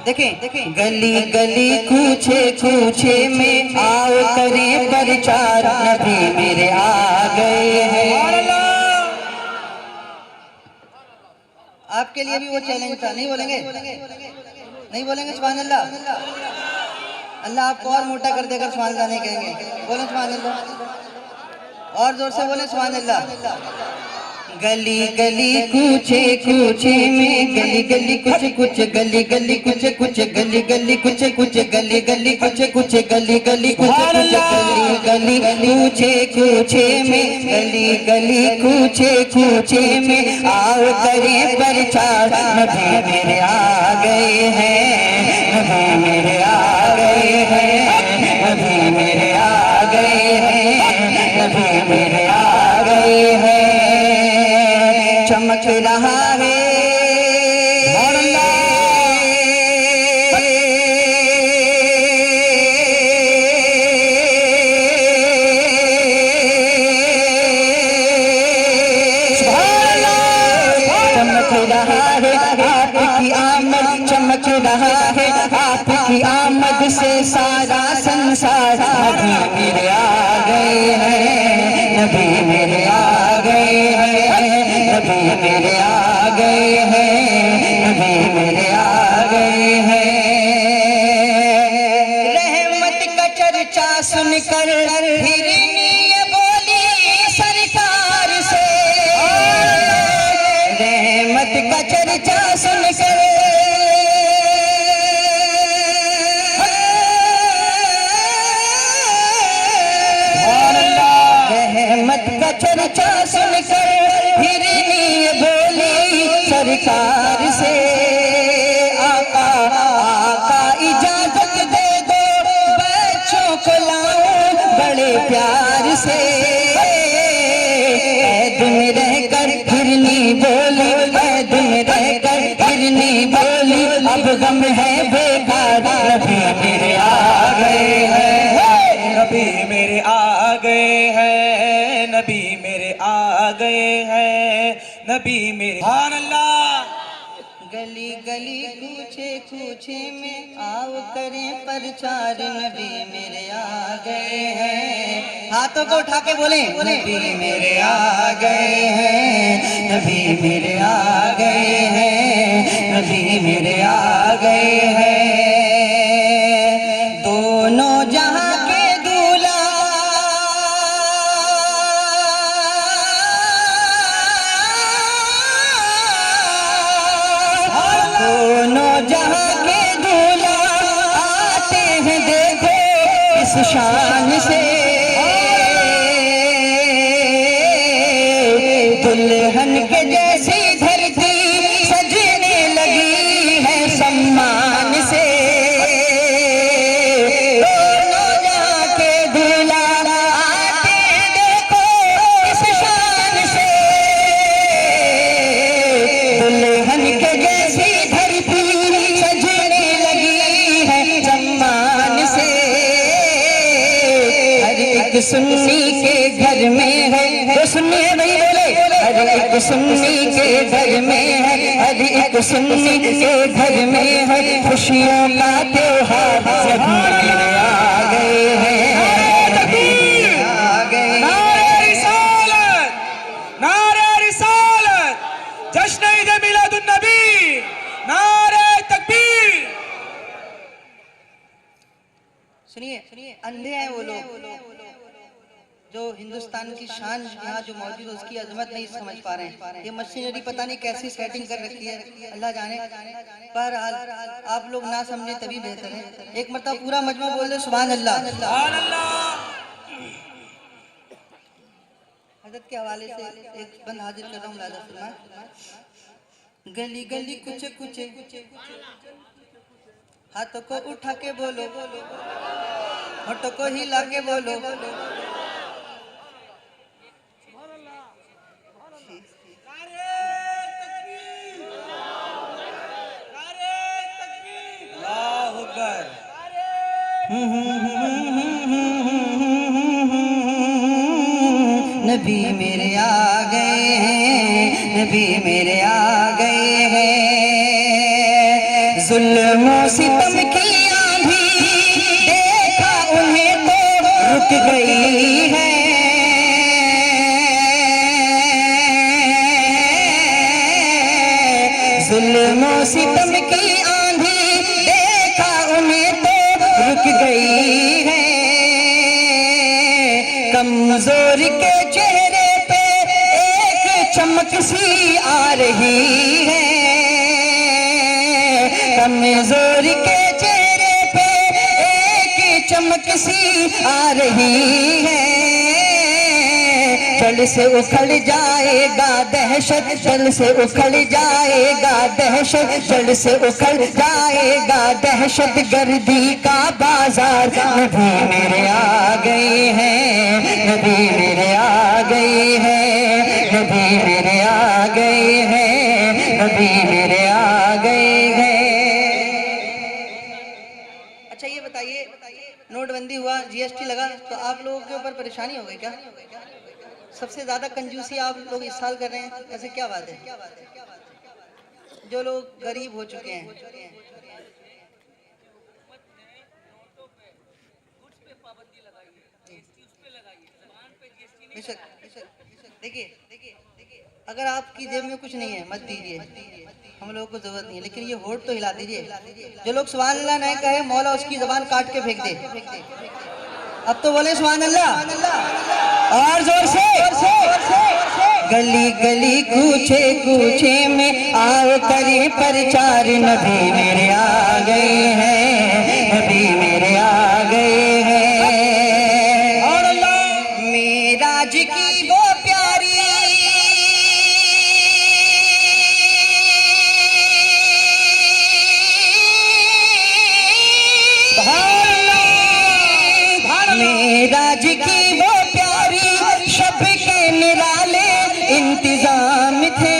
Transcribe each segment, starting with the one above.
देखें गली गली कूचे कूचे में आओ करें प्रचार, नबी मेरे आ गए हैं। आपके लिए भी वो चैलेंज था, नहीं बोलेंगे? नहीं बोलेंगे सुभान अल्लाह? अल्लाह आपको और मोटा कर देकर सुभान अल्लाह नहीं कहेंगे। बोले सुभान अल्लाह, और जोर से बोले सुभान अल्लाह। गली गली कूचे कूचे में, गली गली कुछ कुछ, गली गली कुछ कुछ, गली गली कुछ कुछ, गली गली कुछ कुछ, गली गली कुछ कुछ, गली गली कूचे कूचे में, गली गली कूचे कूचे में आओ करें प्रचार, नबी मेरे आ गए हैं, नबी मेरे आ गए हैं, नबी मेरे आ गए हैं, नबी मेरे आ गए हैं। चमक रहा है आपकी आमद, चमक रहा है आपकी आमद से सारा संसार, नबी मेरे आ गए हैं, नबी मेरे आ गए हैं, नबी मेरे आ गए हैं, नबी मेरे आ गए हैं। रहमत का चर्चा सुनकर हिरनी ये बोली सरकार से, रहमत का चर्चा सुनकर रहमत का चर्चा सुनकर हिरनी बोली सरकार से, आका आका इजाजत दे दो बच्चों को लाऊं बड़े प्यार से, ऐद में रहकर हिरनी बोली, ऐद में रहकर हिरनी बोली, अब गम है बेकार, नबी मेरे आ गए हैं, नबी मेरे आ गए हैं, नबी मेरे आ गए हैं, नबी मेरे सुभान अल्लाह। गली गली कूचे कूचे में आओ करें प्रचार, नबी मेरे आ गए हैं। हाथों को उठा के बोले, नबी मेरे आ गए हैं, नबी मेरे आ गए हैं, नबी मेरे आ गए हैं। दोनों जहां के दूल्हा, दोनों जहां के दूल्हा आते हैं देखो इस शान से, दुल्हन के जैसी धरती सजने लगी है सम्मान से, दोनों जहां के दूल्हा आते हैं देखो इस शान से, दुल्हन के जैसी धरती सजने लगी है सम्मान से। हर एक सुन्नी के घर में है, तो सुन्नी है नहीं बोले, हर एक सुन्नी के घर में है, हर एक सुन्नी के घर में है खुशियों का त्योहार, नबी मेरे आ गए हैं, नबी मेरे आ गए हैं। नारे रिसालत, नारे रिसालत, जश्न ईद मिलादुन नबी, नारे तकबीर। सुनिए सुनिए, अंधे हैं वो लोग जो हिंदुस्तान की शान यहाँ जो मौजूद है उसकी अजमत नहीं समझ पा रहे हैं। ये मशीनरी पता नहीं कैसी सेटिंग कर रखी है, अल्लाह जाने। पर आप लोग ना समझे तभी बेहतर है। एक मरतबा पूरा मजमा बोल दे सुभान अल्लाह। सुभान अल्लाह। हजरत के हवाले से एक बंद हाजिर कर रहा हूँ, लाजा फरमाए। गली गली कुछ कुछ, हाथों को उठा के बोलो, होठों को हिला के बोलो, नबी मेरे आ गए हैं, नबी मेरे आ गए हैं। जुल्मों सितम की आंधी देखा उन्हें तो रुक गई है, जुल्मों सितम की आंधी देखा उन्हें तो रुक गई है, कमजोर के चेहरे पे एक चमक सी आ रही है, कमजोर के चेहरे पे एक चमक सी आ रही है, जड़ से उखड़ जाएगा दहशत, जड़ से उखड़ जाएगा दहशत, जड़ से उखड़ जाएगा दहशत गर्दी का बाजार। नबी मेरे आ गए हैं, नबी मेरे आ गए हैं, नबी मेरे आ गए हैं, नबी मेरे आ गए हैं। अच्छा ये बताइए, नोटबंदी हुआ, जीएसटी लगा तो आप लोगों के ऊपर परेशानी हो गई क्या? सबसे ज्यादा कंजूसी आप लोग इस साल कर रहे हैं, ऐसे क्या बात है? जो लोग गरीब हो चुके हैं, देखिए अगर आपकी जेब में कुछ नहीं है मत दीजिए, हम लोगों को जरूरत नहीं है, लेकिन ये होठ तो हिला दीजिए। जो लोग सुभान अल्लाह नहीं कहे मौला उसकी जबान काट के फेंक दे। अब तो बोले सुभान अल्लाह और जोर से। गली गली कूचे कूचे में आओ करे प्रचार, नबी मेरे आ गए हैं, नबी मेरे आ गए हैं। और मेराज की वो प्यारी मेराज की वो प्यारी शब के निराले इंतजाम थे,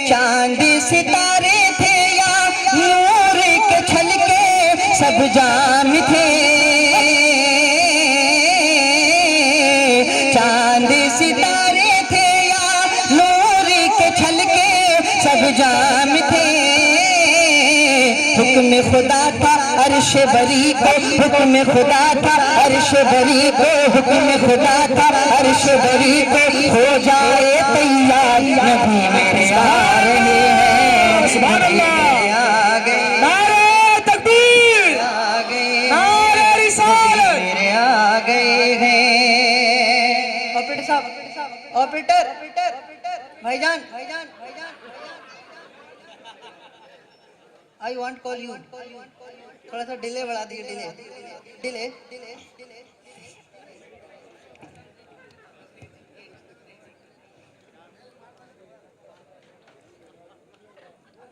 चांद सितारे थे या नूर के छलके सब जाम थे, चांद सितारे थे या नूर के छलके सब जाम थे, हुक्म खुदा था अर्श बरी को, हुक्म खुदा था अर्श बरी को, हुक्म खुदा था अर्श बरी को, हो जाए तैयार नबी मेरे आ रहे हैं, सुभान अल्लाह आ गए, नारे तकबीर आ गए, नारे रिसालत मेरे आ गए हैं। ऑपरेटर साहब, ऑपरेटर भाईजान I want call you, थोड़ा सा डिले बढ़ा दिए, डिले।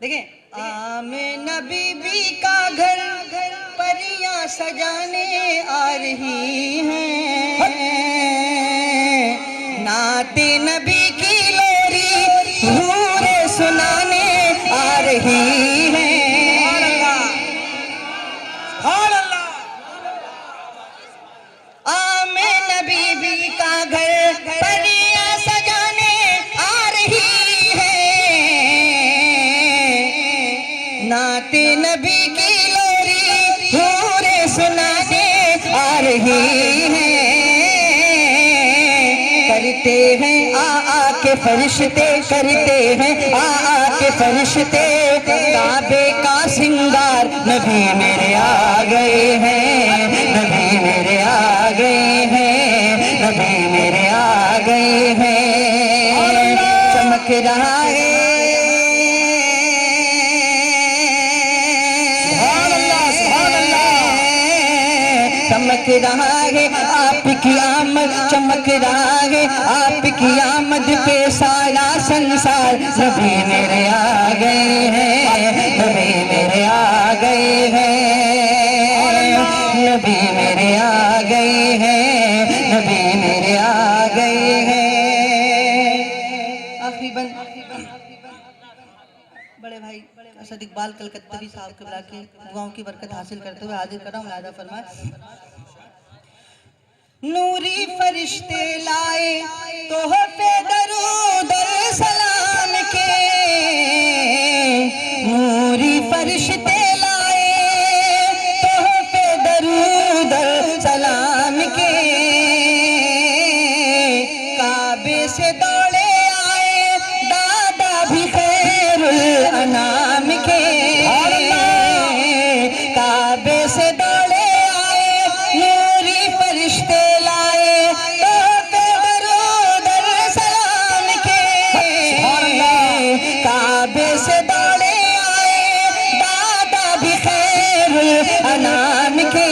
देखें आमिना बीबी का घर परियां सजाने आ रही हैं, नाते नबी की लोरी हूरे सुनाने आ रही हैं। आमिना बीबी का घर परियां सजाने आ रही है, नाते नबी की लोरी हूरे सुनाने आ रही है, करते हैं आ के फरिश्ते, करते हैं आ के फरिश्ते काबे का सिंगार, नबी मेरे आ गए हैं, नबी मेरे आ गए हैं, नबी मेरे आ गए हैं, चमक रहा है चमक रहा है आपकी आमद, चमक रहा है आपकी आमद पे सारा संसार, नबी मेरे आ गए हैं, नबी मेरे आ गए हैं, नबी मेरे आ गए हैं, नबी मेरे आ गए हैं। आखिरी बंद बड़े भाई असद इकबाल कलकत्तवी साहब के बुला के दुआओं की बरकत हासिल करते हुए हाजिर कर रहा हूँ, मुलाहिदा फरमाए। नूरी फरिश्ते लाए तोहफे दरूद और सलाम के, नूरी फरिश्ते लाए तोहफे दरूद सलाम के, काबे से दौड़े आए दादा भी खैरुल अनाम के, काबे से दौड़े आए नूरी फरिश्ते लाए तोहफे दरूद सलाम के, काबे से दौड़े आए दादा भी खैरुल अनाम के,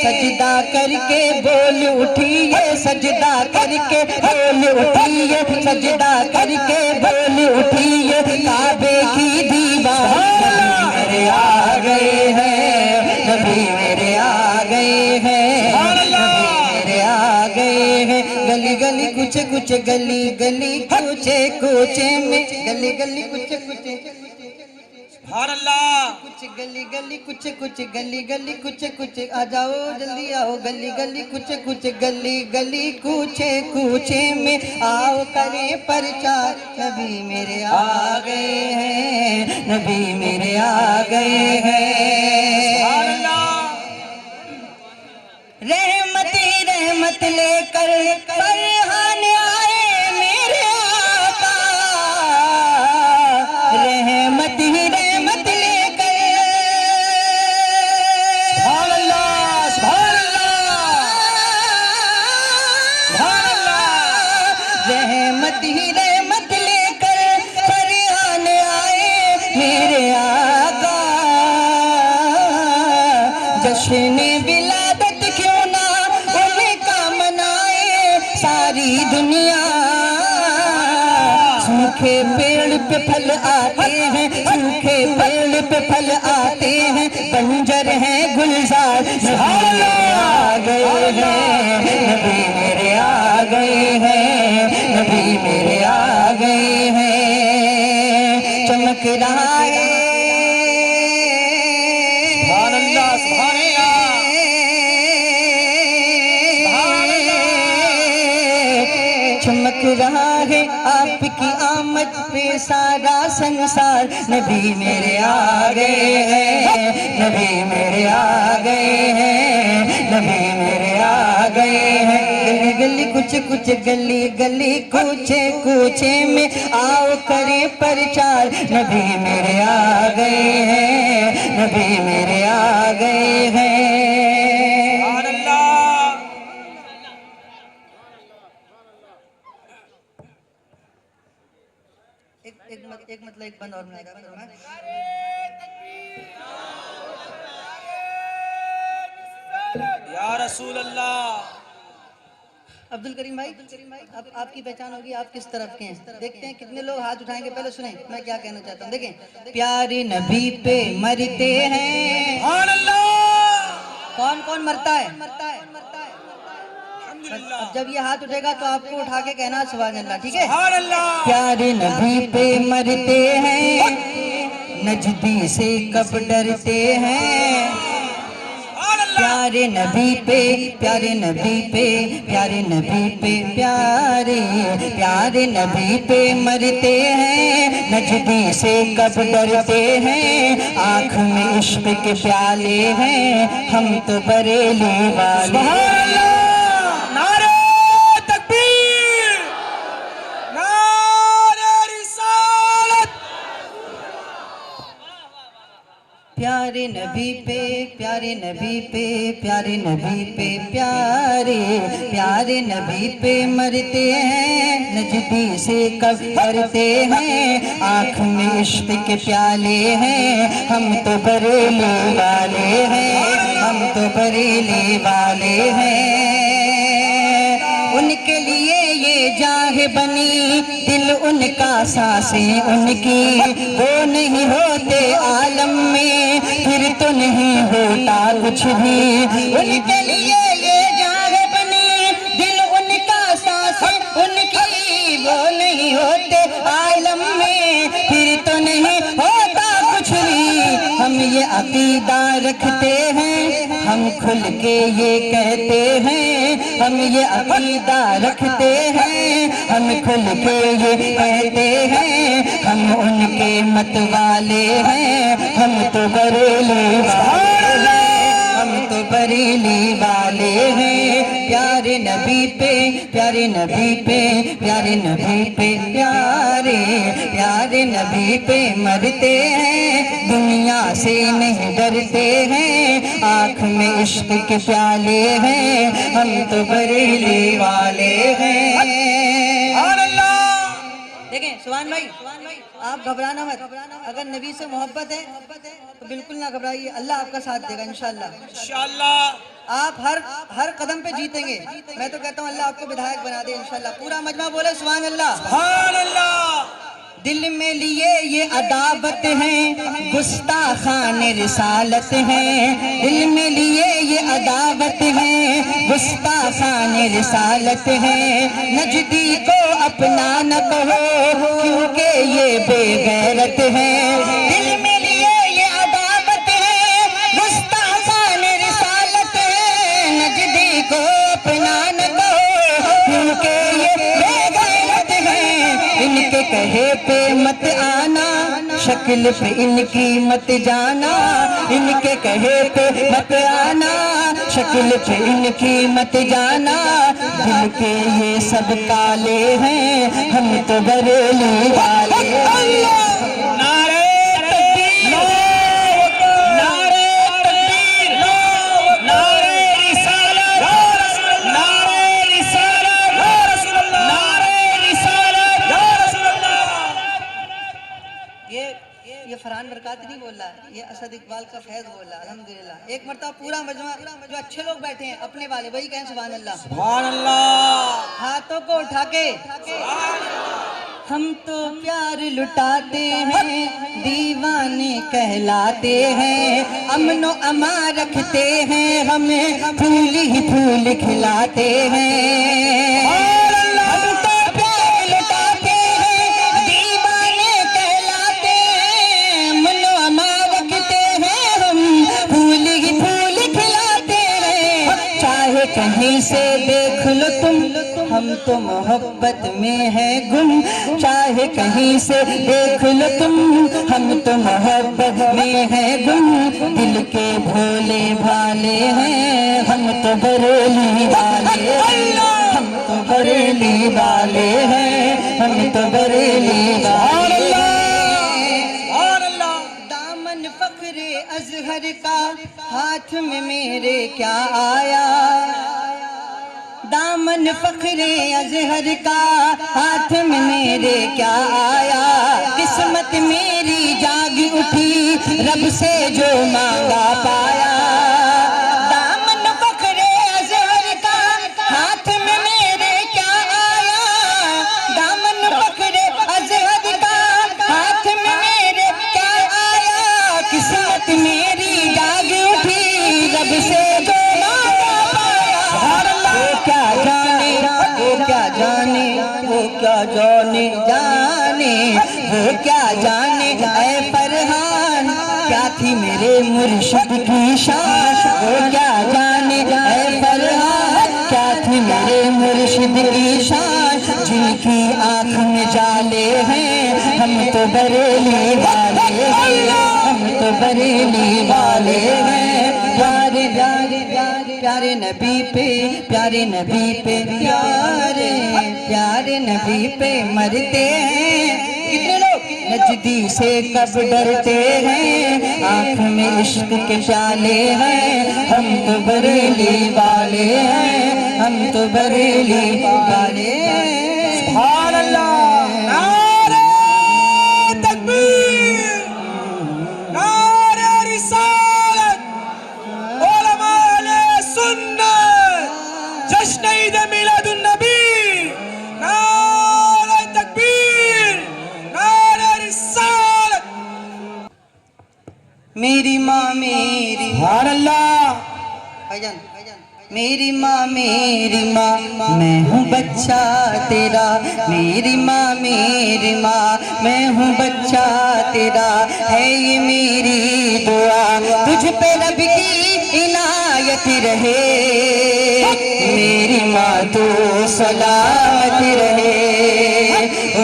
सजदा करके बोल उठिए, सजदा करके बोल उठिए, सजदा करके बोल उठिए, काबे की दीवार मेरे आ गए हैं, नबी मेरे आ गए हैं, नबी मेरे आ गए हैं। गली गली कुछ कुछ गली गली कूचे कूचे में, गली गली कुछ कुछ सुभान अल्लाह। कुछ गली गली कुछ कुछ गली गली कुछ कुछ, आ जाओ जल्दी आओ, गली गली कुछ कुछ गली गली कूचे कूचे में, आओ करें प्रचार, नबी मेरे आ गए हैं, नबी मेरे आ गए हैं। सुभान अल्लाह। रहमत ही रहमत लेकर फरहान आए मेरे आका, रहमत ही रहमत लेकर, सुभान अल्लाह, सुभान अल्लाह, सुभान अल्लाह। रहमत ही रहमत लेकर फरहान आए मेरे आका, जश्न विलादत क्यों ना उनका मनाए सारी दुनिया, सूखे पेड़ पे फल आते हैं, सूखे पेड़ पे फल आते हैं, बंजर हैं गुलजार, नबी आ गए हैं, नबी मेरे आ गए हैं, नबी मेरे आ गए हैं। चमक रहा है सुभान अल्लाह, सुभान अल्लाह, सुभान अल्लाह। चमक रहा है आपकी आमद पे सारा संसार, नबी मेरे आ गए हैं, नबी मेरे आ गए हैं, नबी मेरे आ गए हैं। गली गली कुछ कुछ गली गली कूचे कूचे में, आओ करें प्रचार, नबी मेरे आ गए हैं, नबी मेरे आ गए हैं। सुभान अल्लाह। एक बंद और मिलेगा। या रसूल अल्लाह। अब्दुल करीम भाई, अब आपकी पहचान होगी, आप किस तरफ के हैं। देखते हैं कितने लोग हाथ उठाएंगे। पहले सुने मैं क्या कहना चाहता हूँ। देखें, प्यारे नबी पे मरते हैं, सुभान अल्लाह। कौन कौन मरता है? अल्हम्दुलिल्लाह। अब जब ये हाथ उठेगा तो आपको उठा के कहना सुभान अल्लाह, ठीक है? सुभान अल्लाह। प्यारे नबी पे मरते हैं, नजदी से कब डरते हैं, सुभान अल्लाह। प्यारे नबी पे प्यारे नबी पे प्यारे नबी पे प्यारे प्यारे नबी पे मरते हैं, नजदी से कब डरते हैं, आँख में इश्क के प्याले हैं, हम तो बरेली वाले। सुभान अल्लाह। नारे तकबीर, नारे रिसालत। प्यारे नबी पे प्यारे नबी पे प्यारे नबी पे प्यारे प्यारे नबी पे मरते हैं, नजदी से कब डरते हैं, आँख में इश्क के प्याले हैं, हम तो बरेली वाले हैं, हम तो बरेली वाले हैं। उनके लिए ये जाहे बनी, दिल उनका सांसें उनकी, वो नहीं होते आलम में फिर तो नहीं होता कुछ भी। उनके लिए ये जाहे बनी, दिल उनका सांसें उनकी, वो नहीं होते आलम में फिर तो नहीं होता कुछ भी। हम ये अकीदा रखते हैं, हम खुल के ये कहते हैं, हम ये अकीदा रखते हैं, हम खुल के ये कहते हैं, हम उनके मत वाले हैं, हम तो बरेली वाले हैं, हम तो बरेली वाले हैं। प्यारे नबी पे, प्यारे नबी पे, प्यारे नबी पे, प्यारे प्यारे नबी पे मरते हैं, दुनिया से नहीं डरते हैं, आँख में इश्क के प्याले हैं, हम तो बरेली वाले हैं। देखें सुभान भाई, आप घबराना मत, अगर नबी से मोहब्बत है तो बिल्कुल ना घबराइए, अल्लाह आपका साथ देगा इंशाल्लाह। इंशाल्लाह आप हर कदम पे जीतेंगे। मैं तो कहता हूँ अल्लाह आपको विधायक बना दे इंशाल्लाह। पूरा मजमा बोले सुभान अल्लाह, सुभान अल्लाह। दिल में लिए ये अदावत है, गुस्ताखान रिसालत है, दिल में लिए ये अदावत है, गुस्ताखान रिसालत है, नजदी को अपना न कहो क्योंकि ये बेगैरत है, दिल में लिए ये अदावत है, गुस्ताखान रिसालत है, नजदी को अपना न कहो क्योंकि ये बेगैरत है, इनके कहे पे मत आना, शक्ल पे इनकी मत जाना, इनके कहे पे मत आना, शक्ल पे इनकी मत जाना, दिल के ये सब काले हैं, हम तो बरेली वाले हैं। नारे तकबीर, नारे तकबीर, नारे रिसालत, नारे रिसालत, नारे रिसालत। ये फरहान बरकात नहीं बोल रहा, ये असद इकबाल का फैज बोल रहा। अल्हम्दुलिल्लाह एक मरतबा पूरा मजमा जो अच्छे लोग बैठे हैं अपने वाले वही कहें सुभान अल्लाह, सुभान अल्लाह। हाथों को उठा के हम तो प्यार लुटाते हैं, दीवाने कहलाते हैं, अमनो अमा रखते हैं, हमें फूल ही फूल खिलाते हैं। कहीं से देख लो तुम, हम तो मोहब्बत में है गुम, चाहे कहीं से देख लो तुम, हम तो मोहब्बत में है गुम, दिल के भोले भाले हैं, हम तो बरेली वाले हैं, हम तो बरेली वाले हैं, हम तो बरेली वाले हैं। दामन फख्रे अजहर का हाथ में मेरे क्या आया, दामन फख्रे अजहर का हाथ में मेरे क्या आया, किस्मत मेरी जाग उठी, रब से जो मांगा पाया। दामन फख्रे अजहर का हाथ में मेरे क्या आया, दामन फख्रे अजहर का हाथ में मेरे क्या आया, किस्मत मेरी जाग उठी, रब से जो मांगा पाया। वो क्या जाने, वो क्या जाने, वो क्या जाने जाने, वो क्या जाने ऐ फरहान क्या थी मेरे मुर्शिद की शान, वो क्या जाने ऐ फरहान क्या थी मेरे मुर्शिद की शान, जिनकी आँख में जाले हैं, हम तो बरेली वाले हैं, हम तो बरेली वाले हैं। प्यारे प्यारे प्यारे प्यारे नबी पे, प्यारे नबी पे, प्यारे प्यारे नबी पे मरते हैं। कितने लोग नजदी से कब डरते हैं, आँख में इश्क के प्याले हैं, हम तो बरेली वाले हैं, हम तो बरेली वाले हैं। सुभान अल्लाह, नारे तकबीर, नारे रिसालत, उलमाए सुन्नत, जश्न ईद मिलादुन नबी, नारे तकबीर, नारे रिसालत। मेरी माँ मेरी, सुभान अल्लाह भाईजान, मेरी माँ मैं हूँ बच्चा तेरा, मेरी माँ मैं हूँ बच्चा तेरा, है ये मेरी दुआ तुझ पे रब की इनायत सलामत रहे, मेरी माँ तो सलामत रहे,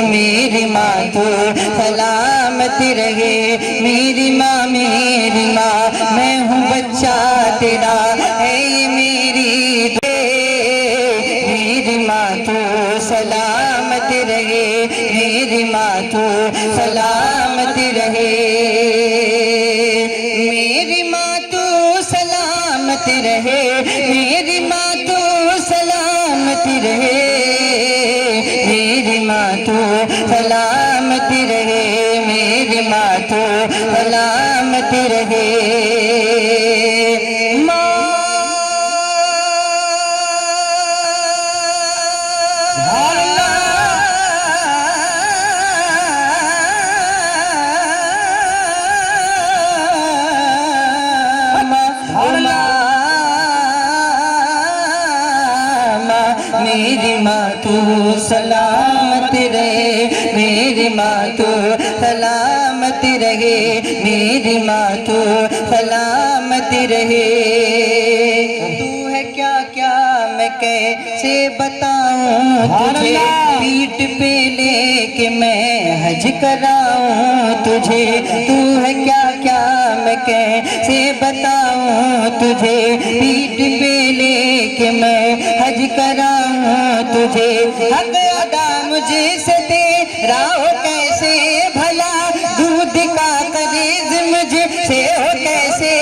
मेरी माँ तो सलामत रहे, मेरी माँ मैं हूँ बच्चा तेरा, है ये मेरी मेरी माँ तो सलामत रहे, मेरी माँ तो सलामत रहे, मेरी माँ तो सलामत रहे, मेरी माँ तो सलामत रहे, मेरी माँ तो सलामत रहे, मेरी माँ तो सलामत रहे। मेरी माँ तू सलामत रहे, मेरी माँ तू सलामत रहे, मेरी माँ तू सलामत रहे। तू है क्या क्या मैं कैसे बताऊं तुझे, पीठ पे लेके मैं हज कराऊं तुझे, तू है क्या क्या मैं कैसे बताऊं तुझे, पीठ पे लेके मैं हज कराऊं तुझे, हक अदा मुझे से तेरा हो कैसे भला, दूध का करीज मुझे से हो कैसे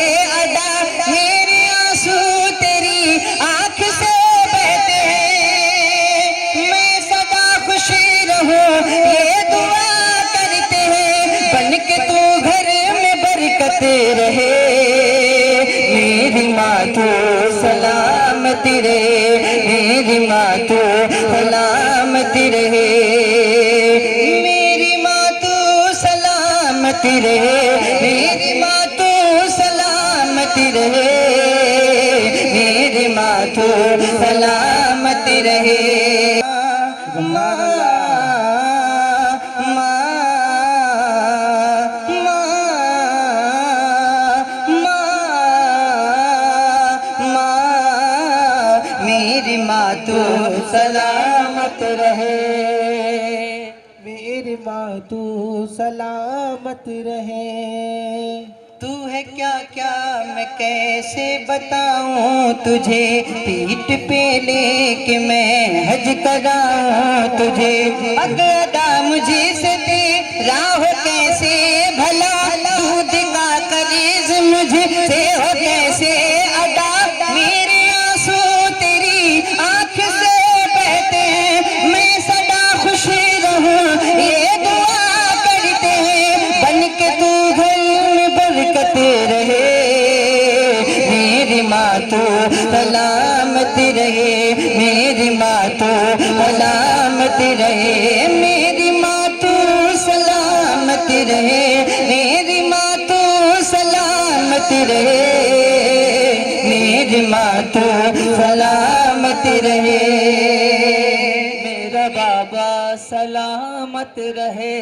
अदा, मेरे आंसू तेरी आंख से बहते हैं, मैं सदा खुशी रहूं ये दुआ करते हैं, बन के तू घर में बरकत रहे, मेरी माँ तो सलामत रहे, मेरी माँ तो सलामत रहे, मेरी माँ तो सलामत रहे, मेरी माँ तो सलामत रहे, मेरी माँ तो सलामत रहे। मेरी माँ तो सलामत रहे, मेरी माँ तू सलामत रहे। तू है क्या क्या मैं कैसे बताऊं तुझे, पीठ पे लेके मैं हज कराऊं तुझे, अदा मुझे से तेरा हो कैसे भला, दूध का करीज मुझे से हो कैसे अदा, मेरे आंसू तेरी आंख से बहते हैं, मैं सदा खुश रहूं ये दुआ करते हैं, बन के तू घर में बरकत रहे, मेरी माँ तो सलामत रहे, मेरी माँ तो सलामत रहे, मेरी माँ तो सलामत रहे, मेरी माँ तो सलामत रहे, मेरी माँ तो सलामत रहे, मेरा बाबा सलामत रहे।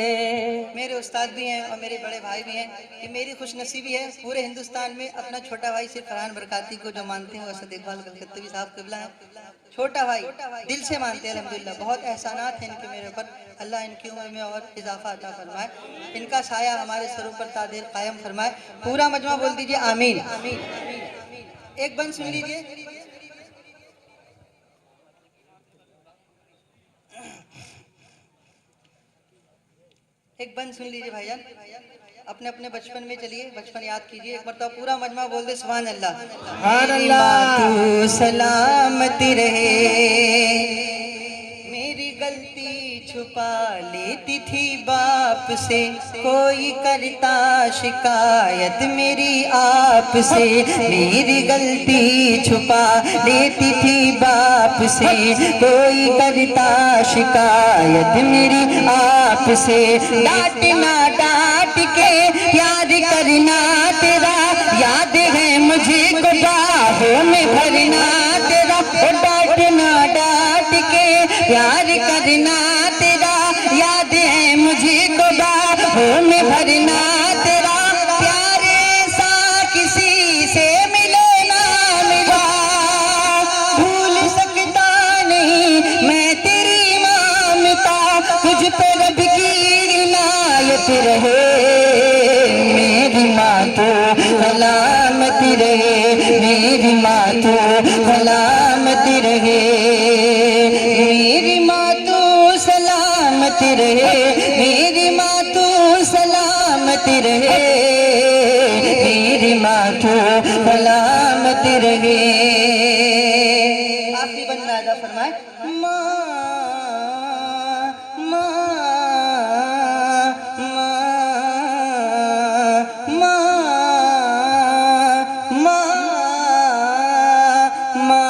मेरे उस्ताद भी हैं और मेरे बड़े भाई भी हैं, ये मेरी खुशनसीबी है पूरे हिंदुस्तान में अपना छोटा भाई सिर्फ फरहान बरकाती को जो मानते हैं वैसे देखभाल कलकत्ता साहब किबला है, छोटा भाई दिल से मानते हैं अल्हम्दुलिल्लाह, बहुत एहसानात हैं इनके मेरे ऊपर, अल्लाह इनकी उम्र में और इजाफा अता फरमाए, इनका साया हमारे सरों पर तादेर कायम फरमाए। पूरा मजमा बोल दीजिए आमीन। एक बंद सुन लीजिए, एक बंद सुन लीजिए भाईजान, अपने अपने बचपन में चलिए, बचपन याद कीजिए एक मरतबा, पूरा मजमा बोल दे सुभान अल्लाह। सुभान अल्लाह। तू सलामत रहे, मेरी गलती छुपा लेती थी बाप से, कोई करता शिकायत मेरी आप से, मेरी गलती छुपा लेती थी बाप से, कोई करता शिकायत मेरी आप से, डांटना डांट के याद करना तेरा, याद है मुझे को बाहों में भरना तेरा, डांटना डांट के प्यार करना तेरा, याद है मुझे को बाहों में भरना तेरा, प्यार ऐसा किसी से मिले ना मिला, सलामती रहे, मेरी माँ तो सलामती रहे, मेरी माँ तो सलामती रहे, मेरी माँ तो सलामती रहे, मेरी माँ तो सलामती रहे। आखिरी बंदा अदा फरमाए, माँ माँ माँ माँ माँ,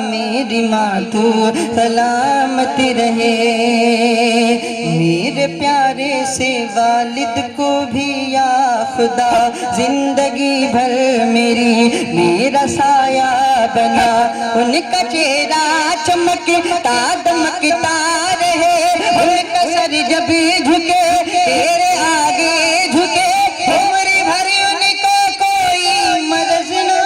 मेरी माँ तू सलामती रहे, मेरे प्यारे से वालिद को भी या खुदा जिंदगी भर मेरा साया बना, उनका चेहरा चमकता दमकता रहे, उनका सर जब झुके तेरे आगे झुके, उम्र भर उनको कोई मर्ज ना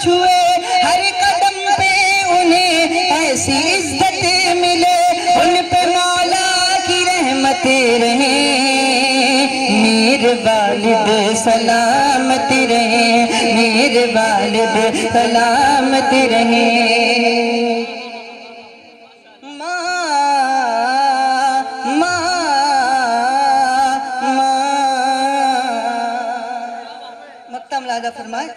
छुए, हर कदम पे उन्हें ऐसी इज्जत मिले, उन पे मौला की रहमतें रहे, मेरे वालिद सलामती रहे, मेरे वालिद सलामती रहे। माँ माँ माँ, मक्ता मुलादा फरमाए,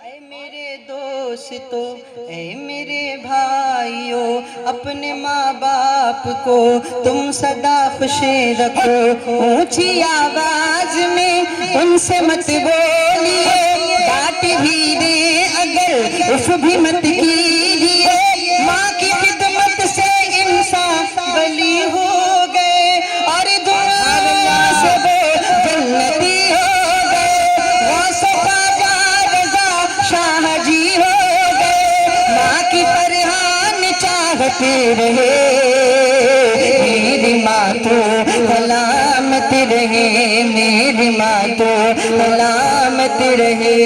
ऐ मेरे दोस्तों, ऐ मेरे भाइयों, अपने माँ बाप को तुम सदा खुश रखो, ऊंची आवाज में उनसे मत बोलिए, डांट भी दे अगर उफ भी मत कीजिए, माँ की खिदमत से इंसान बली हो गए और दुआ से वो जन्नती हो गए, गौसे ख्वाजा रज़ा शाह जी हो गए, माँ की फरहान चाहते रहे, मेरी माँ तो सलामत रहे, मेरी माँ तो सलामत रहे।